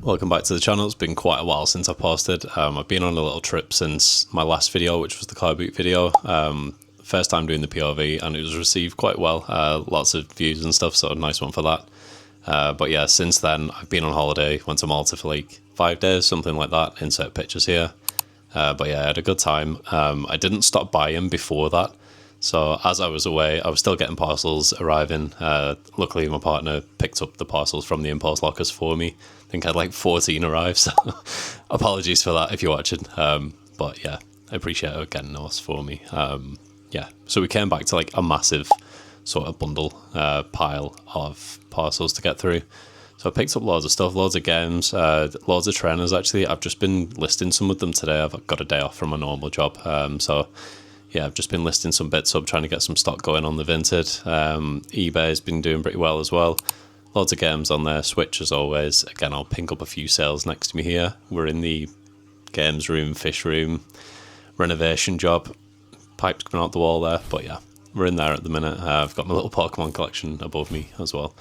welcome back to the channel. It's been quite a while since I posted. I've been on a little trip since my last video, which was the car boot video. First time doing the POV, and it was received quite well. Lots of views and stuff, so a nice one for that. But yeah, since then I've been on holiday, went to Malta for like 5 days, something like that. Insert pictures here. But yeah, I had a good time. I didn't stop buying before that. So as I was away, I was still getting parcels arriving. Luckily, my partner picked up the parcels from the impulse lockers for me. I think I had like 14 arrive, so apologies for that if you're watching. But yeah, I appreciate her getting those for me. Yeah, so we came back to like a massive sort of bundle pile of parcels to get through. So I picked up loads of stuff, loads of games, loads of trainers actually. I've just been listing some of them today. I've got a day off from my normal job. So yeah, I've just been listing some bits up, trying to get some stock going on the Vinted. eBay has been doing pretty well as well. Loads of games on there, Switch as always. Again, I'll pink up a few sales next to me here. We're in the games room, fish room, renovation job. Pipes coming out the wall there, but yeah, we're in there at the minute. I've got my little Pokemon collection above me as well.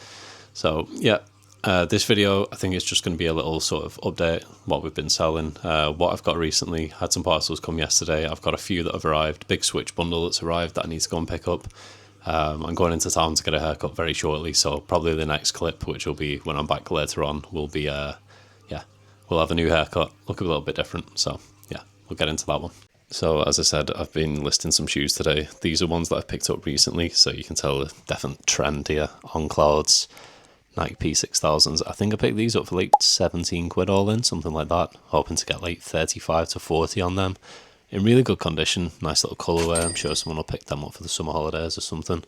So yeah, this video, I think it's just going to be a little sort of update, what we've been selling, what I've got recently. Had some parcels come yesterday. I've got a few that have arrived. Big Switch bundle that's arrived that I need to go and pick up. I'm going into town to get a haircut very shortly, so probably the next clip, which will be when I'm back later on, will be, yeah, we'll have a new haircut, look a little bit different, so yeah, we'll get into that one. So as I said, I've been listing some shoes today. These are ones that I've picked up recently, so you can tell a definite trend here. On Clouds, Nike P6000s. I think I picked these up for like 17 quid all in, something like that. Hoping to get like 35 to 40 on them. In really good condition, nice little colourway. I'm sure someone will pick them up for the summer holidays or something.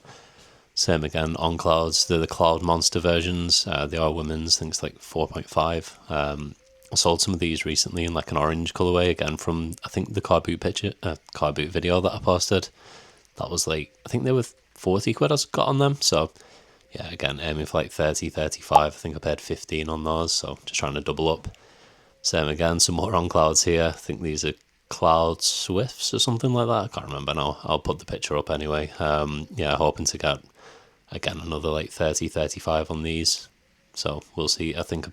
Same again, On Clouds. They're the Cloud Monster versions. They are women's, I think it's like 4.5. I sold some of these recently in like an orange colourway, again from I think the car boot video that I posted. That was like, I think they were 40 quid I got on them. So yeah, again, aiming for like 30, 35. I think I paid 15 on those, so just trying to double up. Same again, some more On Clouds here. I think these are Cloud Swifts or something like that. I can't remember now. I'll put the picture up anyway. Yeah, hoping to get, again, another like 30, 35 on these. So we'll see. I think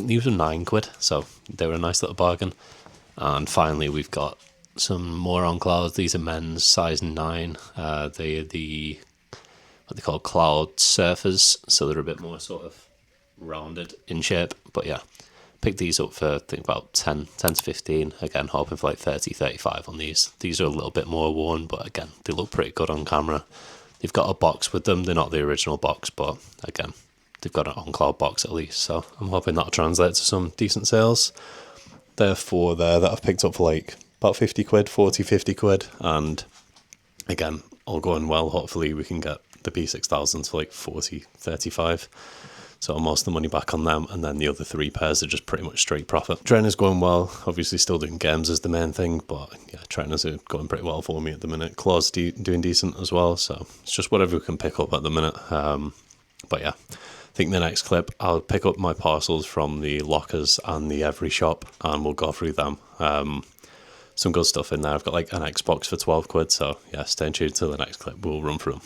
these were 9 quid, so they were a nice little bargain. And finally, we've got some more On Clouds. These are men's, size 9. They are the what they call Cloud Surfers, so they're a bit more sort of rounded in shape. But yeah, picked these up for I think about 10 to 15. Again, hoping for like 30, 35 on these. These are a little bit more worn, but again, they look pretty good on camera. They've got a box with them. They're not the original box, but again, they've got an On Cloud box at least, so I'm hoping that'll translate to some decent sales. There are 4 there that I've picked up for like about 50 quid, 40, 50 quid, and again, all going well, hopefully we can get the P6000s for like 40, 35. So most of the money back on them, and then the other 3 pairs are just pretty much straight profit. Trainers going well, obviously still doing games as the main thing, but yeah, trainers are going pretty well for me at the minute. Claws doing decent as well, so it's just whatever we can pick up at the minute. But yeah, I think the next clip, I'll pick up my parcels from the lockers and the Every shop, and we'll go through them. Some good stuff in there. I've got like an Xbox for 12 quid, so yeah, stay tuned till the next clip. We'll run through them.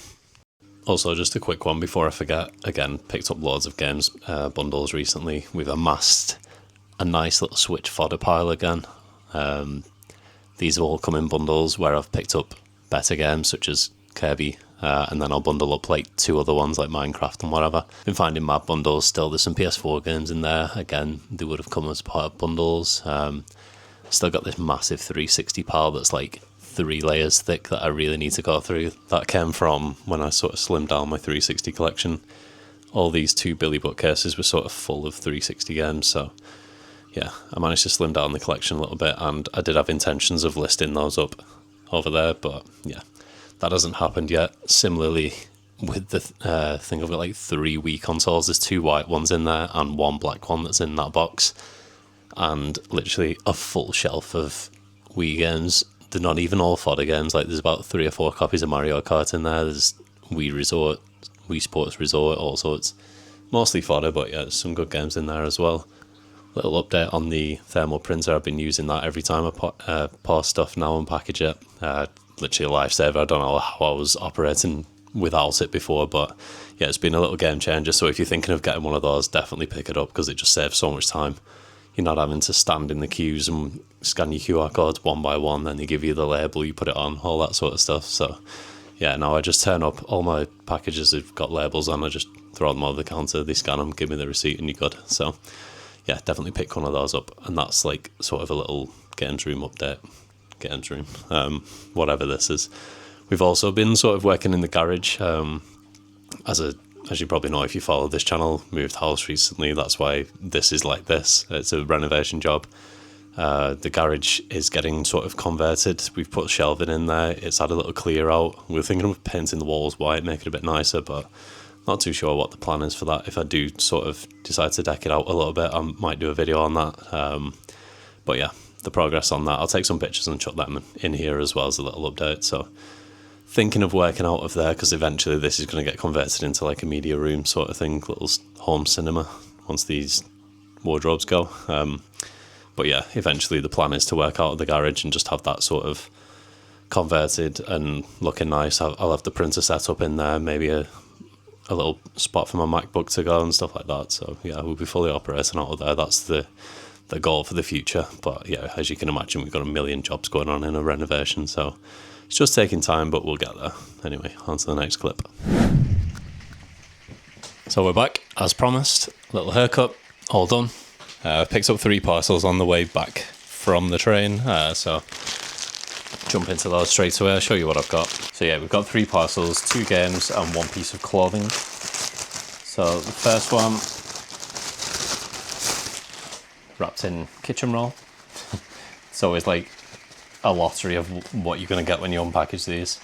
Also, just a quick one before I forget. Again, picked up loads of games bundles recently. We've amassed a nice little Switch fodder pile again. These all come in bundles where I've picked up better games such as Kirby, and then I'll bundle up like 2 other ones like Minecraft and whatever. Been finding mad bundles still. There's some PS4 games in there. Again, they would have come as part of bundles. Still got this massive 360 pile that's like 3 layers thick that I really need to go through. That came from when I sort of slimmed down my 360 collection. All these 2 Billy bookcases were sort of full of 360 games, so yeah, I managed to slim down the collection a little bit, and I did have intentions of listing those up over there, but yeah, that hasn't happened yet. Similarly, with the thing, I've got like 3 Wii consoles. There's 2 white ones in there and 1 black one that's in that box, and literally a full shelf of Wii games. They're not even all fodder games. Like there's about 3 or 4 copies of Mario Kart in there. There's Wii Resort, Wii Sports Resort, all sorts. Mostly fodder, but yeah, there's some good games in there as well. Little update on the thermal printer. I've been using that every time I post stuff now and package it. Literally a lifesaver. I don't know how I was operating without it before, but yeah, it's been a little game changer. So if you're thinking of getting one of those, definitely pick it up, because it just saves so much time. You're not having to stand in the queues and scan your QR codes one by one, then they give you the label, you put it on, all that sort of stuff. So yeah, now I just turn up, all my packages have got labels on, I just throw them over the counter, they scan them, give me the receipt, and you're good. So yeah, definitely pick one of those up. And that's like sort of a little games room update, whatever this is. We've also been sort of working in the garage, as you probably know if you follow this channel, moved house recently, that's why this is like this. It's a renovation job. The garage is getting sort of converted. We've put shelving in there, it's had a little clear out. We were thinking of painting the walls white, make it a bit nicer, but not too sure what the plan is for that. If I do sort of decide to deck it out a little bit, I might do a video on that. But yeah, the progress on that, I'll take some pictures and chuck them in here as well as a little update. So thinking of working out of there, because eventually this is going to get converted into like a media room sort of thing, little home cinema once these wardrobes go. But yeah, eventually the plan is to work out of the garage and just have that sort of converted and looking nice. I'll have the printer set up in there, maybe a little spot for my MacBook to go and stuff like that. So yeah, we'll be fully operating out of there. That's the goal for the future. But yeah, as you can imagine, we've got a million jobs going on in a renovation, so it's just taking time, but we'll get there. Anyway, on to the next clip. So we're back, as promised. Little haircut, all done. Picked up 3 parcels on the way back from the train, so jump into those straight away. I'll show you what I've got. So yeah, we've got 3 parcels, 2 games and 1 piece of clothing. So the first one, wrapped in kitchen roll. It's always like a lottery of what you're going to get when you unpackage these.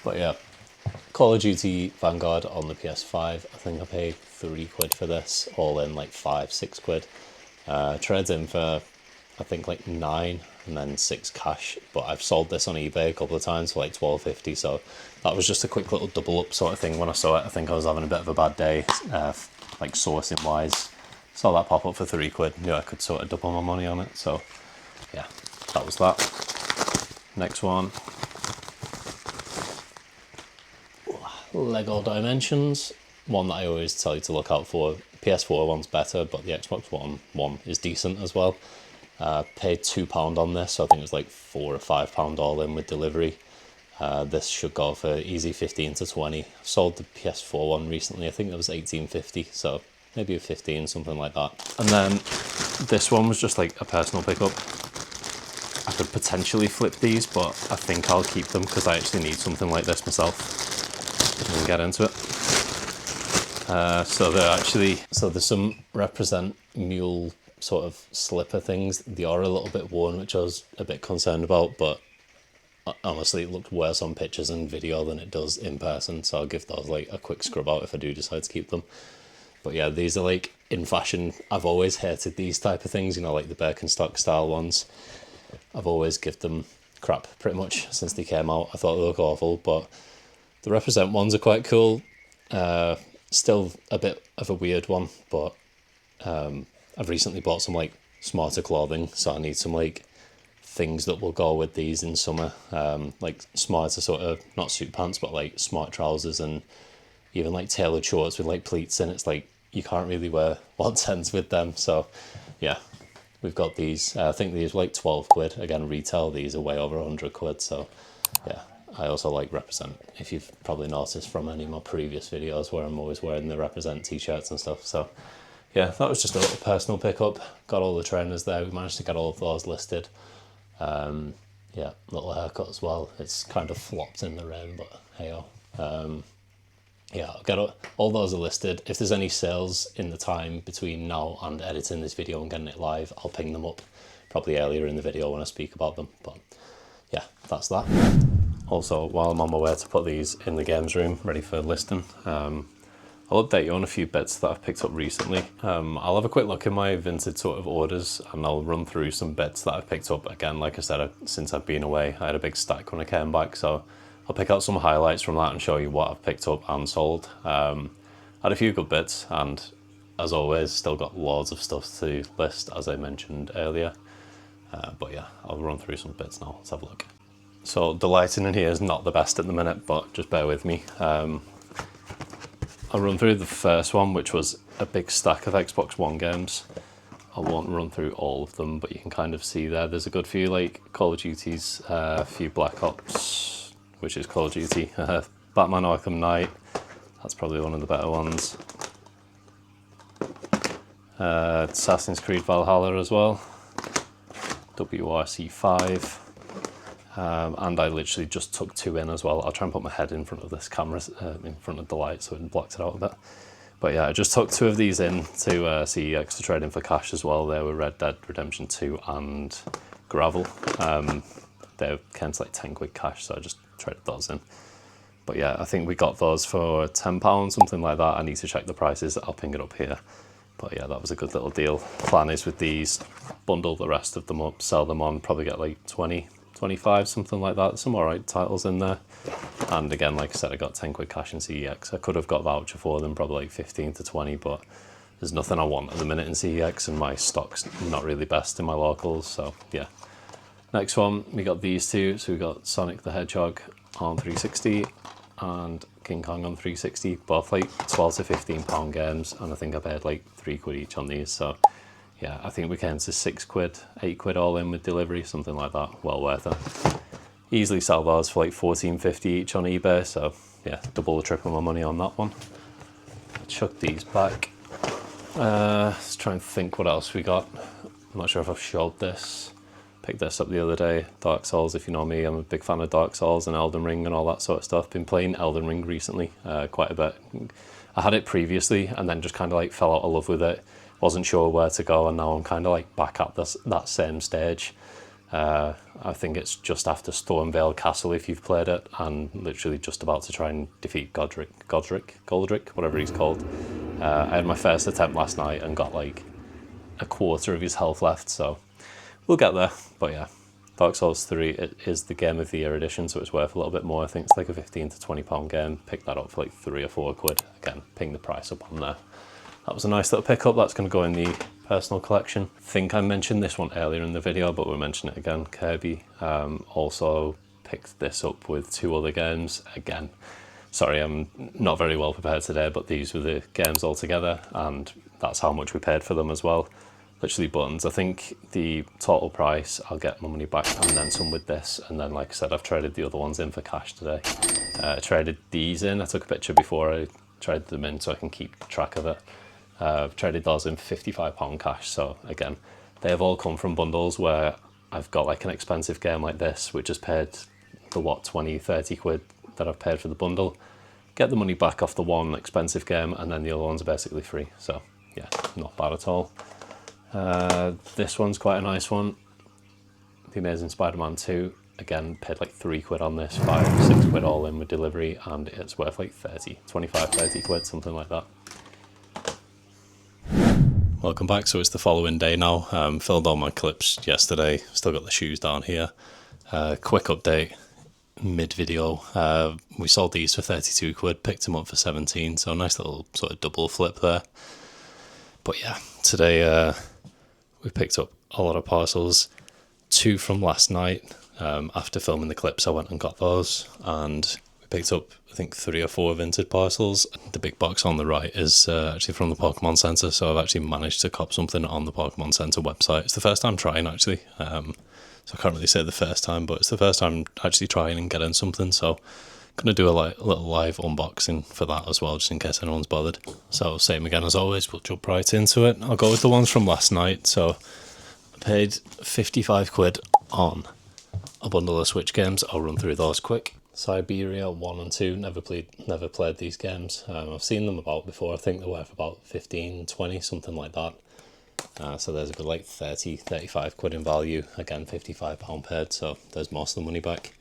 But yeah, Call of Duty Vanguard on the PS5. I think I paid £3 for this, all in like 5-6 quid. Trades in for I think like 9 and then 6 cash, but I've sold this on eBay a couple of times for like £12.50, so that was just a quick little double up sort of thing when I saw it. I think I was having a bit of a bad day, like sourcing wise. Saw that pop up for £3. Yeah, I could sort of double my money on it, so yeah, that was that. Next one, Lego Dimensions, one that I always tell you to look out for. PS4 one's better, but the Xbox One is decent as well. Paid £2 on this, so I think it was like £4 or £5 all in with delivery. This should go for easy 15 to 20. Sold the PS4 one recently, I think it was £18.50, so maybe a 15, something like that. And then this one was just like a personal pickup. I could potentially flip these, but I think I'll keep them because I actually need something like this myself. And get into it. So there's some represent mule sort of slipper things. They are a little bit worn, which I was a bit concerned about, but honestly it looked worse on pictures and video than it does in person, so I'll give those like a quick scrub out if I do decide to keep them. But yeah, these are like in fashion. I've always hated these type of things, you know, like the Birkenstock style ones. I've always given them crap pretty much since they came out. I thought they look awful, but the represent ones are quite cool. Still a bit of a weird one, but I've recently bought some like smarter clothing, so I need some like things that will go with these in summer, like smarter sort of, not suit pants, but like smart trousers and even like tailored shorts with like pleats in. It's like you can't really wear 110s with them, so yeah, we've got these. I think these were like 12 quid. Again, retail, these are way over 100 quid, so yeah. I also like Represent, if you've probably noticed from any of my previous videos where I'm always wearing the Represent t-shirts and stuff. So yeah, that was just a little personal pickup. Got all the trainers there. We managed to get all of those listed. Yeah, little haircut as well. It's kind of flopped in the rain, but hey-oh. Yeah, I'll get all those are listed. If there's any sales in the time between now and editing this video and getting it live, I'll ping them up probably earlier in the video when I speak about them. But yeah, that's that. Also, while I'm on my way to put these in the games room, ready for listing, I'll update you on a few bits that I've picked up recently. I'll have a quick look in my Vinted sort of orders and I'll run through some bits that I've picked up. Again, like I said, since I've been away, I had a big stack when I came back, so I'll pick out some highlights from that and show you what I've picked up and sold. I had a few good bits, and as always, still got loads of stuff to list, as I mentioned earlier. But yeah, I'll run through some bits now. Let's have a look. So the lighting in here is not the best at the minute, but just bear with me. I'll run through the first one, which was a big stack of Xbox One games. I won't run through all of them, but you can kind of see there's a good few like Call of Duties, a few Black Ops, which is Call of Duty, Batman Arkham Knight, that's probably one of the better ones. Assassin's Creed Valhalla as well, WRC5, and I literally just took 2 in as well. I'll try and put my head in front of this camera, in front of the light, so it blocks it out a bit. But yeah, I just took 2 of these in to CEX to trade in for cash as well. They were Red Dead Redemption 2 and Gravel. They came to like 10 quid cash, so I just traded those in. But yeah, I think we got those for £10, something like that. I need to check the prices, I'll ping it up here. But yeah, that was a good little deal. Plan is with these, bundle the rest of them up, sell them on, probably get like 20, 25, something like that. Some alright titles in there. And again, like I said, I got 10 quid cash in CEX. I could have got voucher for them, probably like 15 to 20, but there's nothing I want at the minute in CEX, and my stock's not really best in my locals, so yeah. Next one, we got these two. So we got Sonic the Hedgehog on 360 and King Kong on 360, both like 12 to 15 pound games, and I think I paid like 3 quid each on these. So yeah, I think we came to 6 quid, 8 quid all in with delivery, something like that. Well worth it. Easily sell those for like £14.50 each on eBay, so yeah, double or triple my money on that one. I'll chuck these back. Let's try and think what else we got. I'm not sure if I've showed this. Picked this up the other day. Dark Souls, if you know me, I'm a big fan of Dark Souls and Elden Ring and all that sort of stuff. Been playing Elden Ring recently, quite a bit. I had it previously and then just kind of like fell out of love with it. Wasn't sure where to go, and now I'm kind of like back at that same stage. I think it's just after Stormvale Castle, if you've played it, and literally just about to try and defeat Goldrick, whatever he's called. I had my first attempt last night and got like a quarter of his health left, so we'll get there. But yeah, Dark Souls 3, it is the Game of the Year edition, so it's worth a little bit more. I think it's like a 15 to 20 pound game. Picked that up for like 3 or 4 quid. Again, ping the price up on there. That was a nice little pickup. That's going to go in the personal collection. I think I mentioned this one earlier in the video, but we'll mention it again. Kirby. Also picked this up with 2 other games. Again, sorry, I'm not very well prepared today, but these were the games all together, and that's how much we paid for them as well. Literally buttons. I think the total price, I'll get my money back and then some with this. And then, like I said, I've traded the other ones in for cash today. I traded these in. I took a picture before I traded them in so I can keep track of it. I've traded those in for £55 cash. So again, they have all come from bundles where I've got like an expensive game like this, which has paid the 20, 30 quid that I've paid for the bundle. Get the money back off the one expensive game, and then the other ones are basically free. So yeah, not bad at all. This one's quite a nice one. The Amazing Spider-Man 2. Again, paid like 3 quid on this, 5, 6 quid all in with delivery, and it's worth like 25, 30 quid, something like that. Welcome back. So it's the following day now. Filmed all my clips yesterday. Still got the shoes down here. Quick update mid-video. We sold these for 32 quid, picked them up for 17, so a nice little sort of double flip there. But yeah, today we picked up a lot of parcels. 2 from last night. After filming the clips, I went and got those, and we picked up, I think, 3 or 4 Vinted parcels. The big box on the right is actually from the Pokemon Center, so I've actually managed to cop something on the Pokemon Center website. It's the first time trying, actually. So I can't really say the first time, but it's the first time actually trying and getting something, so I'm going to do a little live unboxing for that as well, just in case anyone's bothered. So same again as always, we'll jump right into it. I'll go with the ones from last night. So I paid 55 quid on a bundle of Switch games. I'll run through those quick. Siberia 1 and 2, never played these games. I've seen them about before. I think they're worth about 15, 20, something like that. So there's a good like 30, 35 quid in value. Again, £55 paid, so there's most of the money back.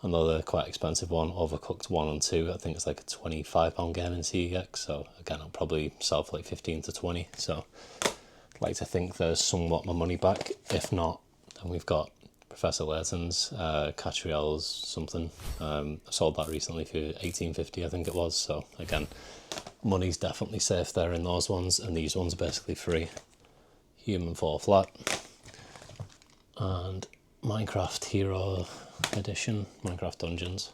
Another quite expensive one, Overcooked 1 and 2. I think it's like a £25 game in CEX. So again, I'll probably sell for like 15 to 20. So I'd like to think there's somewhat my money back. If not, then we've got Professor Layton's, Catriel's something. I sold that recently for £18.50, I think it was. So again, money's definitely safe there in those ones, and these ones are basically free. Human Fall Flat. And Minecraft Hero Edition, Minecraft Dungeons,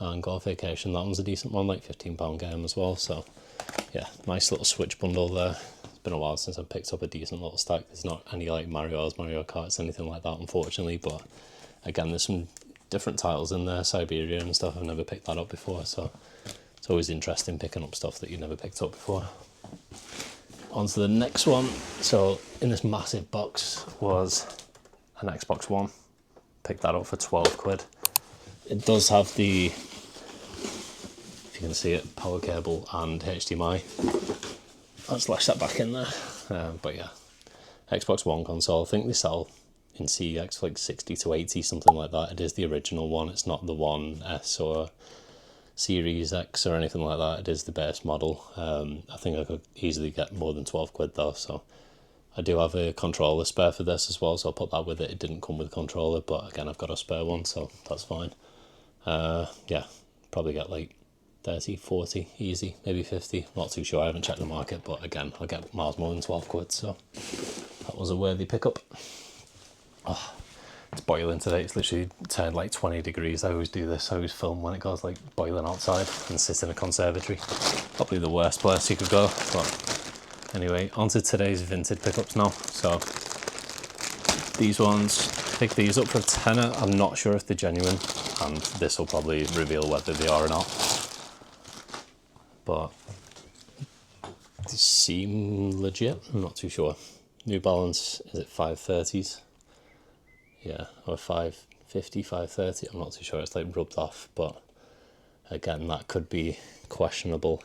and Golf Vacation. That one's a decent one, like £15 game as well. So yeah, nice little Switch bundle there. It's been a while since I've picked up a decent little stack. There's not any like Mario Karts, anything like that, unfortunately. But again, there's some different titles in there, Siberia and stuff. I've never picked that up before, so it's always interesting picking up stuff that you've never picked up before. On to the next one. So in this massive box was an Xbox One. Picked that up for 12 quid. It does have the, if you can see it, power cable and HDMI. Let's lash that back in there. But yeah, Xbox One console. I think they sell in CEX for like 60 to 80, something like that. It is the original one. It's not the One S or Series X or anything like that. It is the base model. I think I could easily get more than 12 quid though. So I do have a controller spare for this as well, so I'll put that with it. It didn't come with a controller, but again, I've got a spare one, so that's fine. Yeah, probably get like 30, 40, easy, maybe 50. Not too sure, I haven't checked the market, but again, I'll get miles more than 12 quid, so that was a worthy pickup. Oh, it's boiling today. It's literally turned like 20 degrees. I always do this. I always film when it goes like boiling outside and sit in a conservatory. Probably the worst place you could go, but anyway, on to today's Vinted pickups now. So these ones, pick these up for a tenner. I'm not sure if they're genuine, and this will probably reveal whether they are or not. But they seem legit. I'm not too sure. New Balance, is it 530s? Yeah, or 550, 530. I'm not too sure. It's like rubbed off, but again, that could be questionable.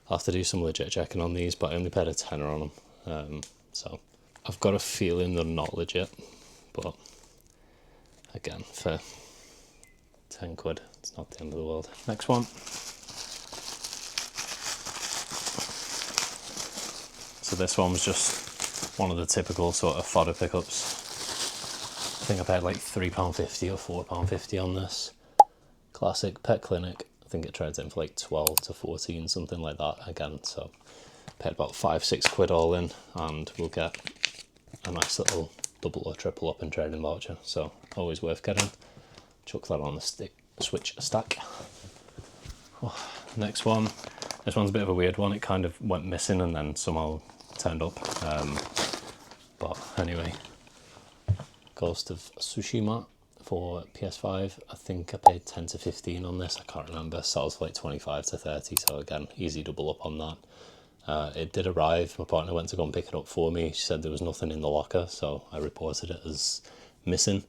I'll have to do some legit checking on these, but I only paid a tenner on them. So I've got a feeling they're not legit, but again, for 10 quid, it's not the end of the world. Next one. So this one was just one of the typical sort of fodder pickups. I think I paid like £3.50 or £4.50 on this. Classic Pet Clinic. I think it trades in for like 12 to 14, something like that again. So paid about 5-6 quid all in, and we'll get a nice little double or triple up in trading voucher. So always worth getting. Chuck that on the Switch stack. Oh, next one. This one's a bit of a weird one. It kind of went missing and then somehow turned up. But anyway, Ghost of Tsushima for PS5. I think I paid 10 to 15 on this. I can't remember. Sells for like 25 to 30. So again, easy double up on that. It did arrive. My partner went to go and pick it up for me. She said there was nothing in the locker, so I reported it as missing.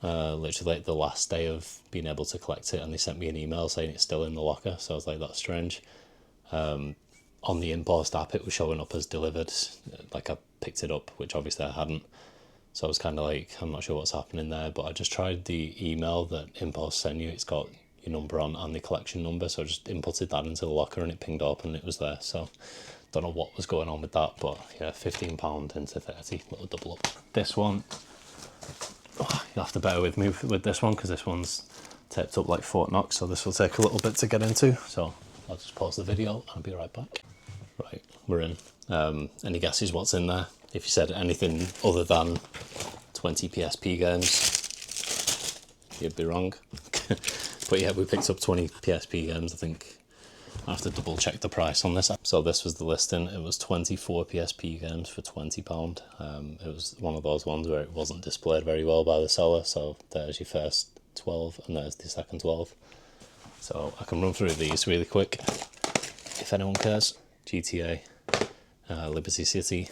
Literally like the last day of being able to collect it, and they sent me an email saying it's still in the locker. So I was like, that's strange. On the in-post app, it was showing up as delivered, like I picked it up, which obviously I hadn't. So I was kind of like, I'm not sure what's happening there, but I just tried the email that in-post sent you. It's got your number on and the collection number, so I just inputted that into the locker and it pinged up and it was there. So don't know what was going on with that, but yeah, £15 into 30, little double up. This one, oh, you'll have to bear with me with this one because this one's taped up like Fort Knox, so this will take a little bit to get into. So I'll just pause the video and I'll be right back. Right, we're in. Any guesses what's in there? If you said anything other than 20 PSP games, you'd be wrong. But yeah, we picked up 20 PSP games. I think I have to double check the price on this. So this was the listing. It was 24 PSP games for £20. It was one of those ones where it wasn't displayed very well by the seller. So there's your first 12 and there's the second 12. So I can run through these really quick if anyone cares. GTA, Liberty City,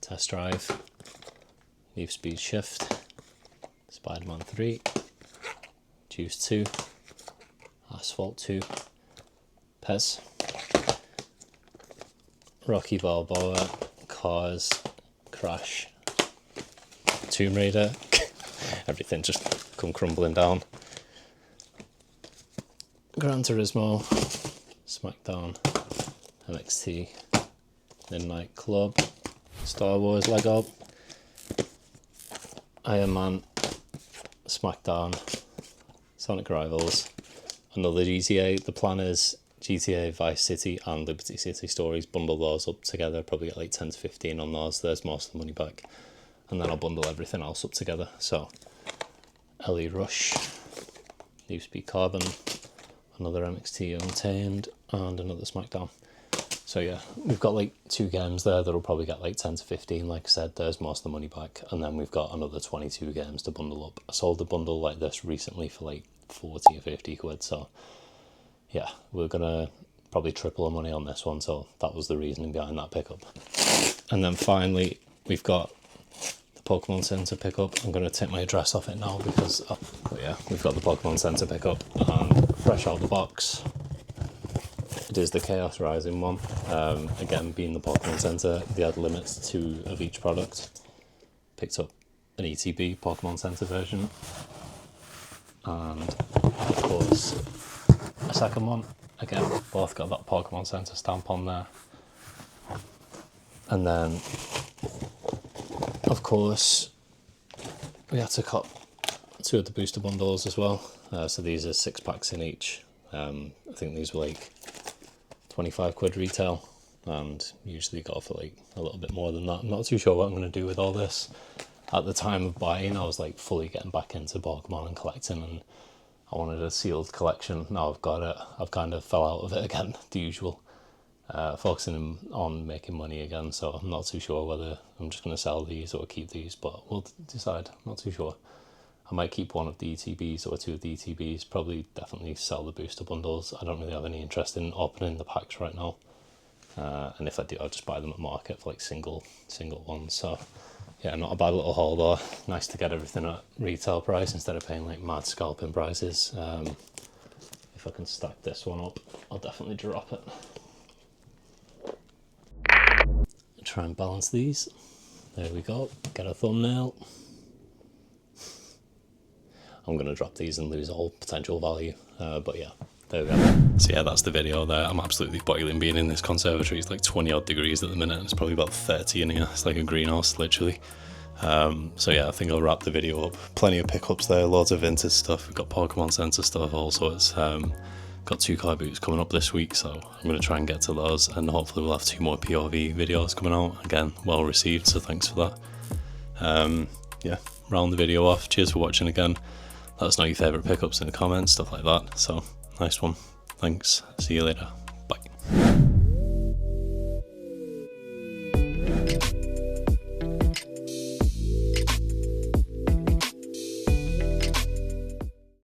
Test Drive, Need for Speed Shift, Spider-Man 3, Juice 2, Asphalt 2, Pez, Rocky Balboa, Cars, Crash, Tomb Raider, everything just come crumbling down, Gran Turismo, SmackDown, MXT, Midnight Club, Star Wars Lego, Iron Man, SmackDown, Sonic Rivals, another GTA. The plan is GTA Vice City and Liberty City Stories, bundle those up together, probably get like 10 to 15 on those. There's most of the money back. and then I'll bundle everything else up together. So LE Rush, New Speed Carbon, another MXT Untamed, and another Smackdown. So yeah, we've got like 2 games there that'll probably get like 10 to 15. Like I said, there's most of the money back, and then we've got another 22 games to bundle up. I sold a bundle like this recently for like 40 or 50 quid, so yeah, we're gonna probably triple our money on this one, so that was the reasoning behind that pickup. And then finally, we've got the Pokemon Center pickup. I'm gonna take my address off it now because, but yeah, we've got the Pokemon Center pickup, and fresh out the box, it is the Chaos Rising one. Again, being the Pokemon Center, they had limits of each product. Picked up an ETB Pokemon Center version, and of course a second one. Again, both got that Pokemon Center stamp on there. And then, of course, we had to cut 2 of the booster bundles as well. So these are 6 packs in each. I think these were like 25 quid retail, and usually got for like a little bit more than that. I'm not too sure what I'm going to do with all this. At the time of buying, I was like fully getting back into Pokemon and collecting, and I wanted a sealed collection. Now I've got it, I've kind of fell out of it again, the usual. Focusing on making money again, so I'm not too sure whether I'm just going to sell these or keep these, but we'll decide. I'm not too sure. I might keep one of the ETBs or 2 of the ETBs, probably definitely sell the booster bundles. I don't really have any interest in opening the packs right now. And if I do, I'll just buy them at market for like single ones. So yeah, not a bad little haul though. Nice to get everything at retail price instead of paying like mad scalping prices. If I can stack this one up, I'll definitely drop it. Try and balance these. There we go. Get a thumbnail. I'm going to drop these and lose all potential value. But yeah, there we go. So yeah, that's the video there. I'm absolutely boiling being in this conservatory. It's like 20 odd degrees at the minute. It's probably about 30 in here. It's like a greenhouse, literally. So yeah, I think I'll wrap the video up. Plenty of pickups there, loads of vintage stuff. We've got Pokemon Center stuff, all sorts. Got 2 car boots coming up this week, so I'm going to try and get to those, and hopefully we'll have 2 more POV videos coming out. Again, well received, so thanks for that. Yeah, round the video off. Cheers for watching again. Let us know your favourite pickups in the comments, stuff like that. So, nice one. Thanks. See you later.